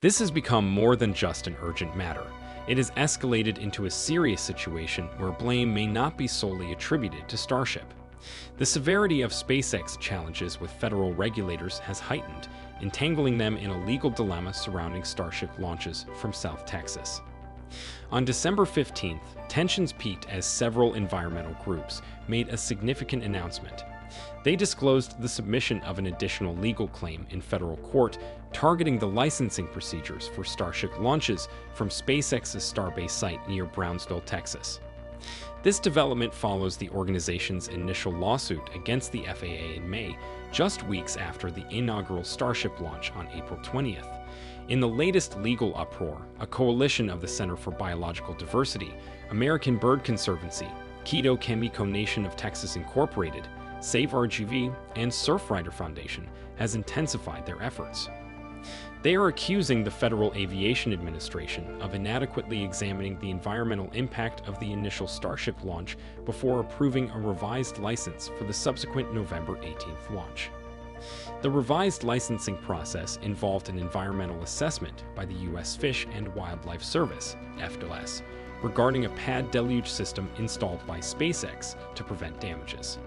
This has become more than just an urgent matter. It has escalated into a serious situation where blame may not be solely attributed to Starship. The severity of SpaceX challenges with federal regulators has heightened, entangling them in a legal dilemma surrounding Starship launches from South Texas. On December 15th, tensions peaked as several environmental groups made a significant announcement. They disclosed the submission of an additional legal claim in federal court targeting the licensing procedures for Starship launches from SpaceX's Starbase site near Brownsville, Texas. This development follows the organization's initial lawsuit against the FAA in May, just weeks after the inaugural Starship launch on April 20th. In the latest legal uproar, a coalition of the Center for Biological Diversity, American Bird Conservancy, Keto Chemico Nation of Texas Incorporated, Save RGV, and Surfrider Foundation has intensified their efforts. They are accusing the Federal Aviation Administration of inadequately examining the environmental impact of the initial Starship launch before approving a revised license for the subsequent November 18th launch. The revised licensing process involved an environmental assessment by the U.S. Fish and Wildlife Service, FAA, regarding a pad deluge system installed by SpaceX to prevent damages.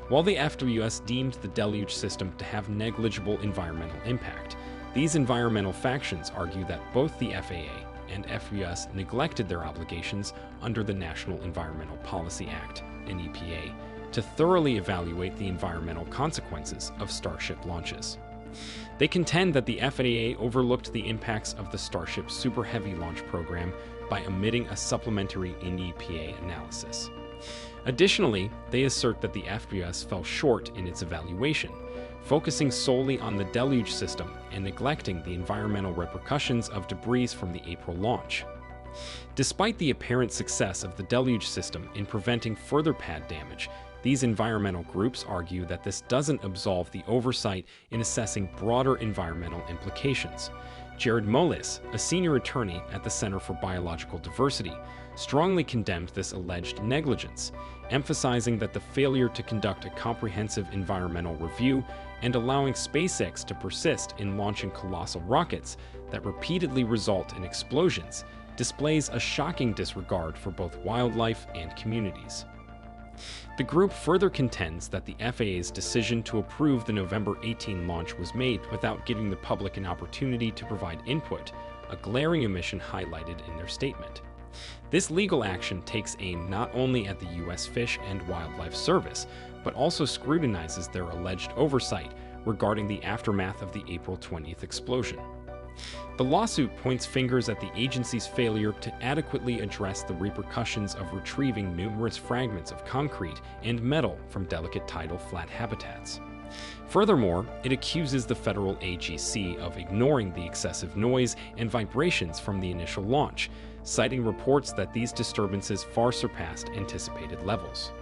While the FAA deemed the deluge system to have negligible environmental impact, these environmental factions argue that both the FAA and FAA neglected their obligations under the National Environmental Policy Act, NEPA, to thoroughly evaluate the environmental consequences of Starship launches. They contend that the FAA overlooked the impacts of the Starship Super Heavy launch program by omitting a supplementary NEPA analysis. Additionally, they assert that the FAA fell short in its evaluation, focusing solely on the deluge system and neglecting the environmental repercussions of debris from the April launch. Despite the apparent success of the deluge system in preventing further pad damage, these environmental groups argue that this doesn't absolve the oversight in assessing broader environmental implications. Jared Molis, a senior attorney at the Center for Biological Diversity, strongly condemned this alleged negligence, emphasizing that the failure to conduct a comprehensive environmental review and allowing SpaceX to persist in launching colossal rockets that repeatedly result in explosions displays a shocking disregard for both wildlife and communities. The group further contends that the FAA's decision to approve the November 18 launch was made without giving the public an opportunity to provide input, a glaring omission highlighted in their statement. This legal action takes aim not only at the U.S. Fish and Wildlife Service, but also scrutinizes their alleged oversight regarding the aftermath of the April 20th explosion. The lawsuit points fingers at the agency's failure to adequately address the repercussions of retrieving numerous fragments of concrete and metal from delicate tidal flat habitats. Furthermore, it accuses the federal AGC of ignoring the excessive noise and vibrations from the initial launch, citing reports that these disturbances far surpassed anticipated levels.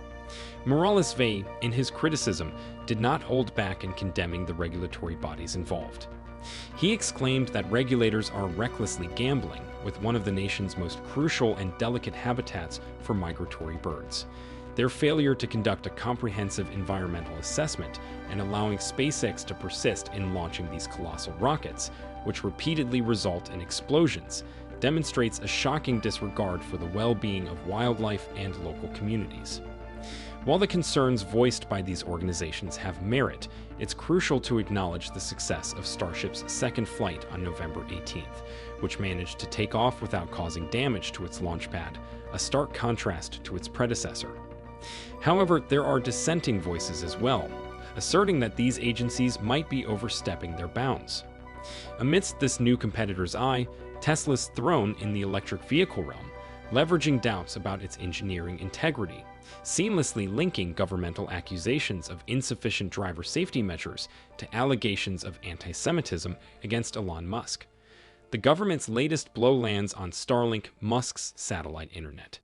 Morales-Vey, in his criticism, did not hold back in condemning the regulatory bodies involved. He exclaimed that regulators are recklessly gambling with one of the nation's most crucial and delicate habitats for migratory birds. Their failure to conduct a comprehensive environmental assessment and allowing SpaceX to persist in launching these colossal rockets, which repeatedly result in explosions, demonstrates a shocking disregard for the well-being of wildlife and local communities. While the concerns voiced by these organizations have merit, it's crucial to acknowledge the success of Starship's second flight on November 18th, which managed to take off without causing damage to its launch pad, a stark contrast to its predecessor. However, there are dissenting voices as well, asserting that these agencies might be overstepping their bounds. Amidst this new competitor's eye, Tesla's thrown in the electric vehicle realm, leveraging doubts about its engineering integrity, seamlessly linking governmental accusations of insufficient driver safety measures to allegations of anti-Semitism against Elon Musk. The government's latest blow lands on Starlink, Musk's satellite internet.